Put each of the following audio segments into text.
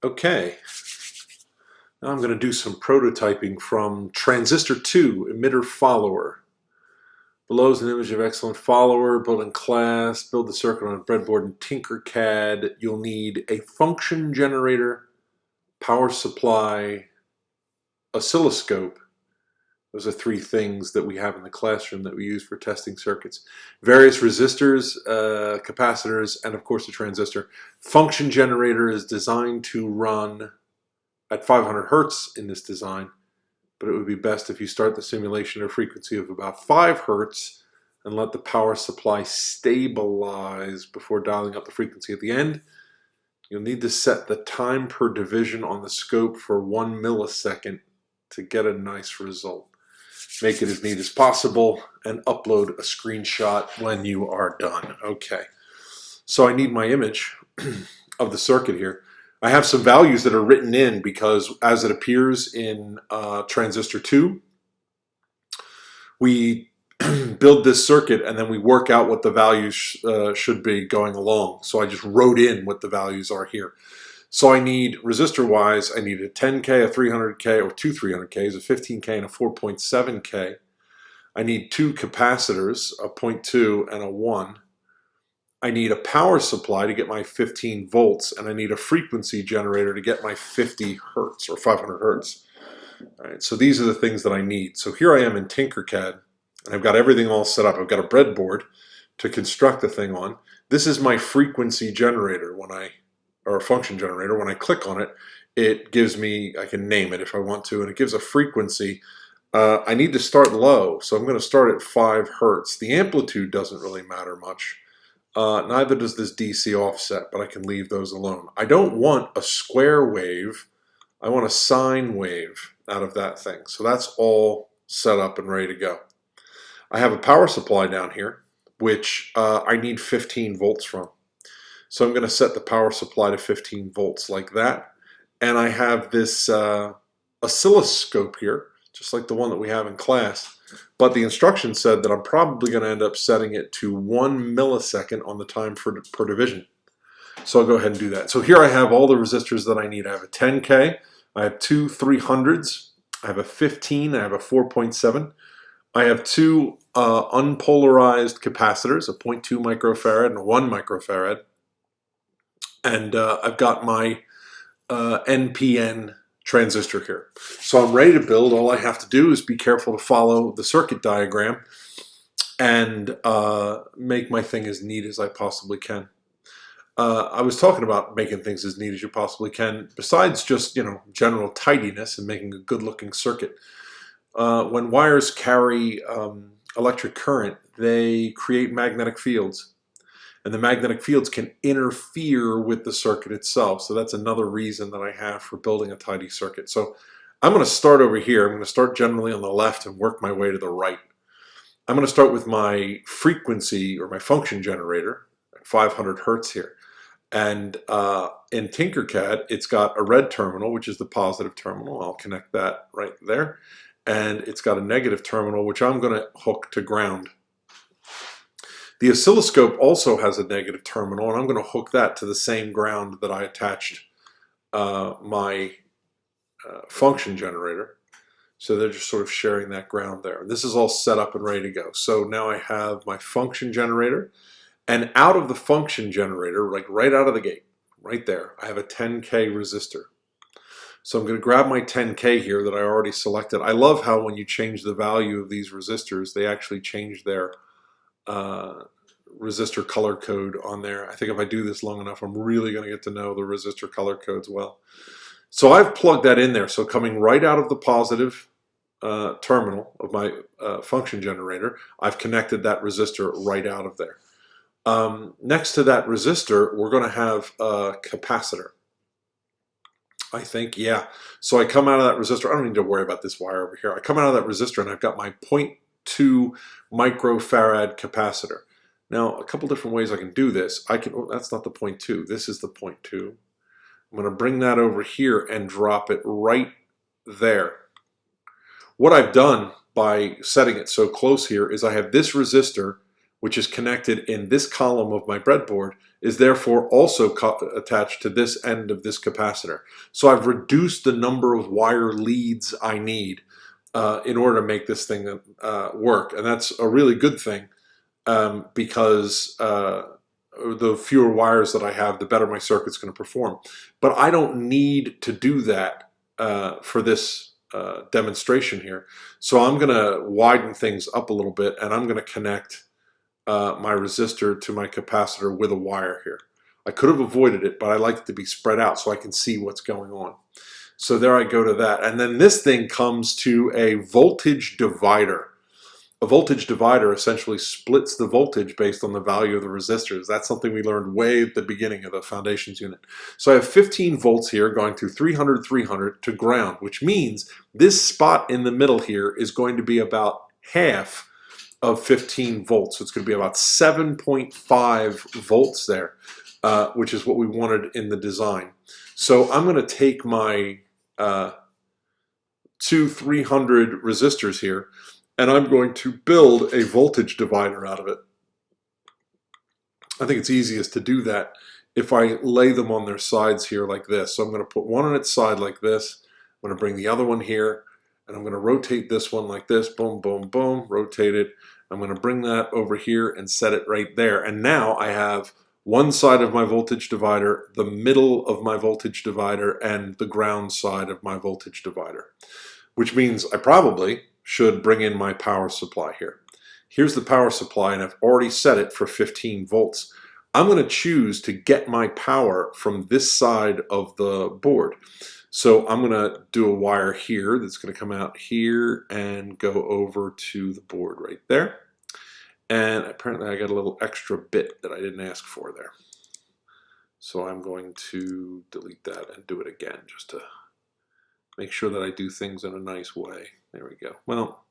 Okay, now I'm going to do some prototyping from Transistor 2, Emitter Follower. Below is an image of excellent follower, built in class, build the circuit on a breadboard in Tinkercad. You'll need a function generator, power supply, oscilloscope. Those are three things that we have in the classroom that we use for testing circuits. Various resistors, capacitors, and of course the transistor. Function generator is designed to run at 500 Hertz in this design, but it would be best if you start the simulation at a frequency of about 5 Hertz and let the power supply stabilize before dialing up the frequency at the end. You'll need to set the time per division on the scope for 1 millisecond to get a nice result. Make it as neat as possible and upload a screenshot when you are done. Okay, so I need my image of the circuit here. I have some values that are written in because as it appears in Transistor 2, we build this circuit and then we work out what the values should be going along. So I just wrote in what the values are here. So I need, resistor-wise, I need a 10K, a 300K, or two 300Ks, a 15K, and a 4.7K. I need two capacitors, a 0.2 and a 1. I need a power supply to get my 15 volts, and I need a frequency generator to get my 50 Hertz, or 500 Hertz. All right, so these are the things that I need. So here I am in Tinkercad, and I've got everything all set up. I've got a breadboard to construct the thing on. This is my frequency generator or function generator. When I click on it, it gives me, I can name it if I want to, and it gives a frequency. I need to start low, so I'm going to start at 5 Hertz. The amplitude doesn't really matter much. Neither does this DC offset, but I can leave those alone. I don't want a square wave. I want a sine wave out of that thing. So that's all set up and ready to go. I have a power supply down here, which I need 15 volts from. So I'm going to set the power supply to 15 volts like that. And I have this oscilloscope here, just like the one that we have in class. But the instruction said that I'm probably going to end up setting it to 1 millisecond on the time per division. So I'll go ahead and do that. So here I have all the resistors that I need. I have a 10K, I have two 300s, I have a 15, I have a 4.7. I have two unpolarized capacitors, a 0.2 microfarad and a 1 microfarad. And I've got my NPN transistor here. So I'm ready to build. All I have to do is be careful to follow the circuit diagram and make my thing as neat as I possibly can. I was talking about making things as neat as you possibly can, besides just, general tidiness and making a good looking circuit. When wires carry electric current, they create magnetic fields. And the magnetic fields can interfere with the circuit itself. So that's another reason that I have for building a tidy circuit. So I'm going to start over here. I'm going to start generally on the left and work my way to the right. I'm going to start with my frequency or my function generator at 500 Hertz here. And in Tinkercad, it's got a red terminal, which is the positive terminal. I'll connect that right there. And it's got a negative terminal, which I'm going to hook to ground. The oscilloscope also has a negative terminal, and I'm going to hook that to the same ground that I attached my function generator. So they're just sort of sharing that ground there. This is all set up and ready to go. So now I have my function generator, and out of the function generator, like right out of the gate, right there, I have a 10K resistor. So I'm going to grab my 10K here that I already selected. I love how when you change the value of these resistors, they actually change their resistor color code on there. I think if I do this long enough, I'm really going to get to know the resistor color codes well. So I've plugged that in there. So coming right out of the positive terminal of my function generator, I've connected that resistor right out of there. Next to that resistor, we're going to have a capacitor. I think, yeah. So I come out of that resistor. I don't need to worry about this wire over here. I come out of that resistor and I've got my 0.2 microfarad capacitor. Now, a couple different ways I can do this. Oh, that's not the 0.2. This is the 0.2. I'm going to bring that over here and drop it right there. What I've done by setting it so close here is I have this resistor which is connected in this column of my breadboard, is therefore also attached to this end of this capacitor. So I've reduced the number of wire leads I need in order to make this thing work. And that's a really good thing because the fewer wires that I have, the better my circuit's going to perform. But I don't need to do that for this demonstration here. So I'm going to widen things up a little bit, and I'm going to connect my resistor to my capacitor with a wire here. I could have avoided it, but I like it to be spread out so I can see what's going on. So there I go to that. And then this thing comes to a voltage divider. A voltage divider essentially splits the voltage based on the value of the resistors. That's something we learned way at the beginning of the foundations unit. So I have 15 volts here going through 300, 300 to ground, which means this spot in the middle here is going to be about half of 15 volts. So it's going to be about 7.5 volts there, which is what we wanted in the design. So I'm going to take my two 300 resistors here, and I'm going to build a voltage divider out of it. I think it's easiest to do that if I lay them on their sides here like this. So I'm going to put one on its side like this. I'm going to bring the other one here, and I'm going to rotate this one like this. Boom, boom, boom. Rotate it. I'm going to bring that over here and set it right there. And now I have one side of my voltage divider, the middle of my voltage divider, and the ground side of my voltage divider, which means I probably should bring in my power supply here. Here's the power supply, and I've already set it for 15 volts. I'm going to choose to get my power from this side of the board. So I'm going to do a wire here that's going to come out here and go over to the board right there. And apparently I got a little extra bit that I didn't ask for there. So I'm going to delete that and do it again just to make sure that I do things in a nice way. There we go. Well,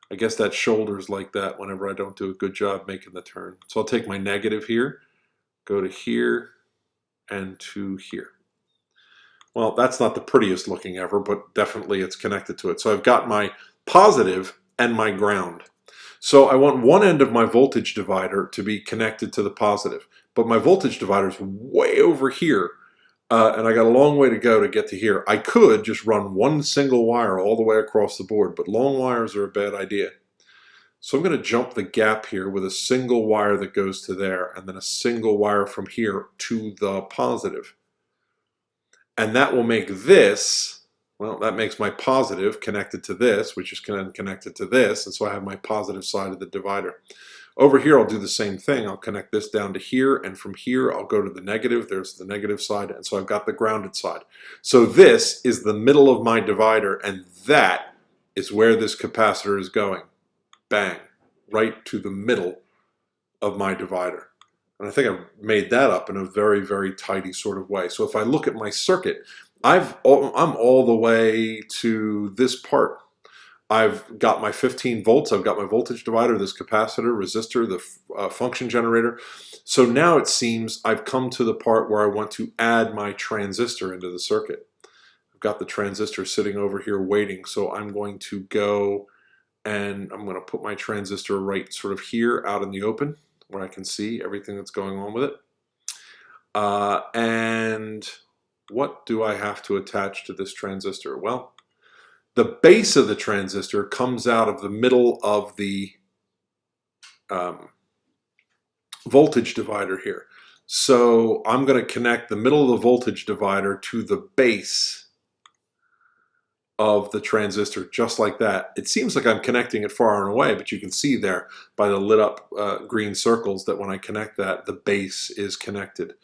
I guess that shoulder's like that whenever I don't do a good job making the turn. So I'll take my negative here, go to here, and to here. Well, that's not the prettiest looking ever, but definitely it's connected to it. So I've got my positive and my ground. So I want one end of my voltage divider to be connected to the positive, but my voltage divider is way over here, and I got a long way to go to get to here. I could just run one single wire all the way across the board, but long wires are a bad idea. So I'm going to jump the gap here with a single wire that goes to there, and then a single wire from here to the positive. And that will make this, well, that makes my positive connected to this, which is connected to this, and so I have my positive side of the divider. Over here, I'll do the same thing. I'll connect this down to here, and from here, I'll go to the negative. There's the negative side, and so I've got the grounded side. So this is the middle of my divider, and that is where this capacitor is going. Bang, right to the middle of my divider. And I think I've made that up in a very, very tidy sort of way. So if I look at my circuit, I'm all the way to this part. I've got my 15 volts, I've got my voltage divider, this capacitor, resistor, the function generator. So now it seems I've come to the part where I want to add my transistor into the circuit. I've got the transistor sitting over here waiting, so I'm going to go and I'm going to put my transistor right sort of here out in the open where I can see everything that's going on with it. And what do I have to attach to this transistor? Well, the base of the transistor comes out of the middle of the voltage divider here. So I'm going to connect the middle of the voltage divider to the base of the transistor, just like that. It seems like I'm connecting it far and away, but you can see there by the lit up green circles that when I connect that, the base is connected.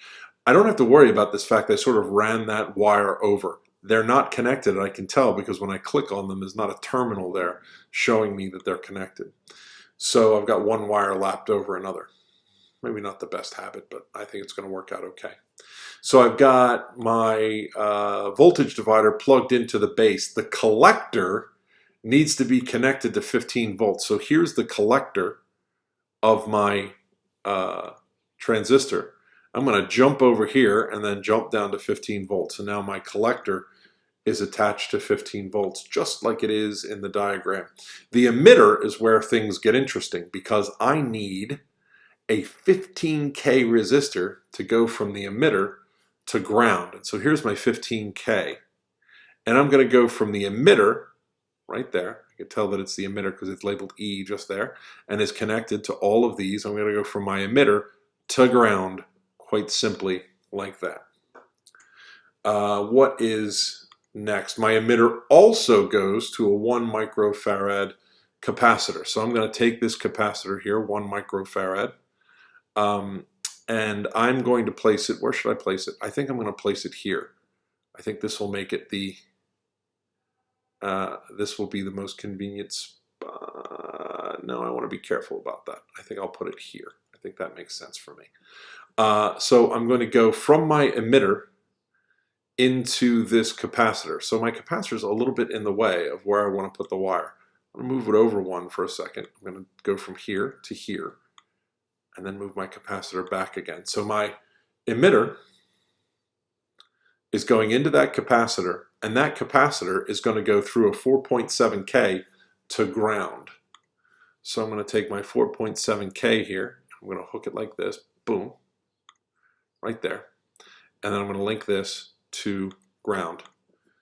I don't have to worry about this fact I sort of ran that wire over. They're not connected, and I can tell because when I click on them, there's not a terminal there showing me that they're connected. So I've got one wire lapped over another. Maybe not the best habit, but I think it's going to work out okay. So I've got my voltage divider plugged into the base. The collector needs to be connected to 15 volts. So here's the collector of my transistor. I'm going to jump over here and then jump down to 15 volts. And now my collector is attached to 15 volts, just like it is in the diagram. The emitter is where things get interesting because I need a 15K resistor to go from the emitter to ground. And so here's my 15K. And I'm going to go from the emitter, right there. I can tell that it's the emitter because it's labeled E just there, and is connected to all of these. I'm going to go from my emitter to ground, quite simply like that. What is next? My emitter also goes to a 1 microfarad capacitor. So I'm going to take this capacitor here, 1 microfarad, and I'm going to place it, where should I place it? I think I'm going to place it here. I think this will make it the, this will be the most convenient spot. No, I want to be careful about that. I think I'll put it here. I think that makes sense for me. So I'm going to go from my emitter into this capacitor. So my capacitor is a little bit in the way of where I want to put the wire. I'm going to move it over one for a second. I'm going to go from here to here and then move my capacitor back again. So my emitter is going into that capacitor, and that capacitor is going to go through a 4.7K to ground. So I'm going to take my 4.7K here. I'm going to hook it like this. Boom. Right there. And then I'm going to link this to ground.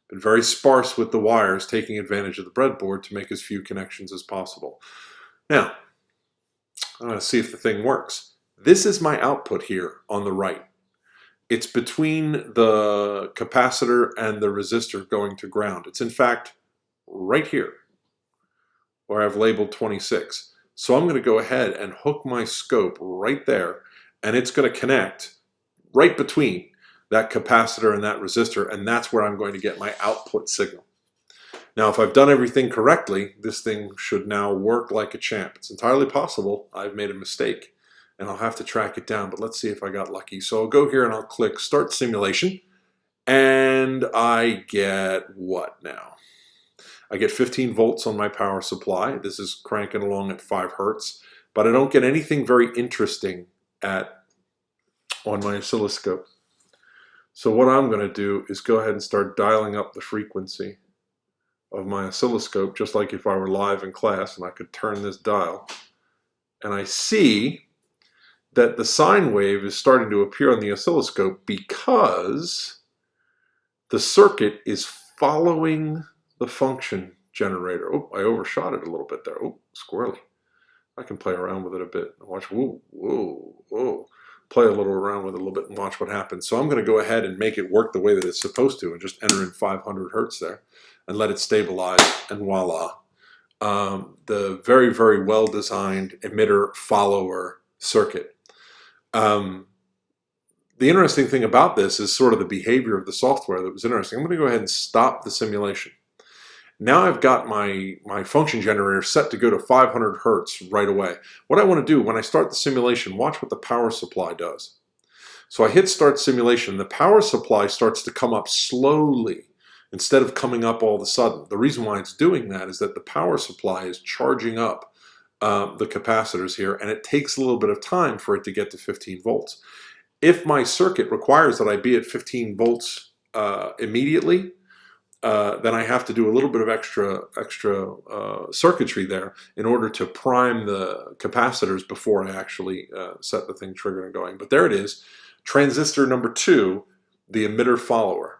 Been very sparse with the wires, taking advantage of the breadboard to make as few connections as possible. Now, I'm going to see if the thing works. This is my output here on the right. It's between the capacitor and the resistor going to ground. It's in fact right here where I've labeled 26. So I'm going to go ahead and hook my scope right there, and it's going to connect right between that capacitor and that resistor, and that's where I'm going to get my output signal. Now, if I've done everything correctly, this thing should now work like a champ. It's entirely possible I've made a mistake, and I'll have to track it down, but let's see if I got lucky. So I'll go here and I'll click Start Simulation, and I get what now? I get 15 volts on my power supply. This is cranking along at 5 hertz, but I don't get anything very interesting on my oscilloscope. So what I'm going to do is go ahead and start dialing up the frequency of my oscilloscope, just like if I were live in class and I could turn this dial. And I see that the sine wave is starting to appear on the oscilloscope because the circuit is following the function generator. Oh, I overshot it a little bit there. Oh, squirrely. I can play around with it a bit. Watch, whoa, whoa, whoa. Play a little around with it a little bit and watch what happens. So I'm going to go ahead and make it work the way that it's supposed to and just enter in 500 hertz there and let it stabilize, and voila. The very, very well designed emitter follower circuit. The interesting thing about this is sort of the behavior of the software that was interesting. I'm going to go ahead and stop the simulation. Now I've got my function generator set to go to 500 hertz right away. What I want to do when I start the simulation, watch what the power supply does. So I hit Start Simulation. The power supply starts to come up slowly instead of coming up all of a sudden. The reason why it's doing that is that the power supply is charging up the capacitors here, and it takes a little bit of time for it to get to 15 volts. If my circuit requires that I be at 15 volts immediately, then I have to do a little bit of extra circuitry there in order to prime the capacitors before I actually set the thing trigger and going. But there it is, transistor number 2, the emitter follower.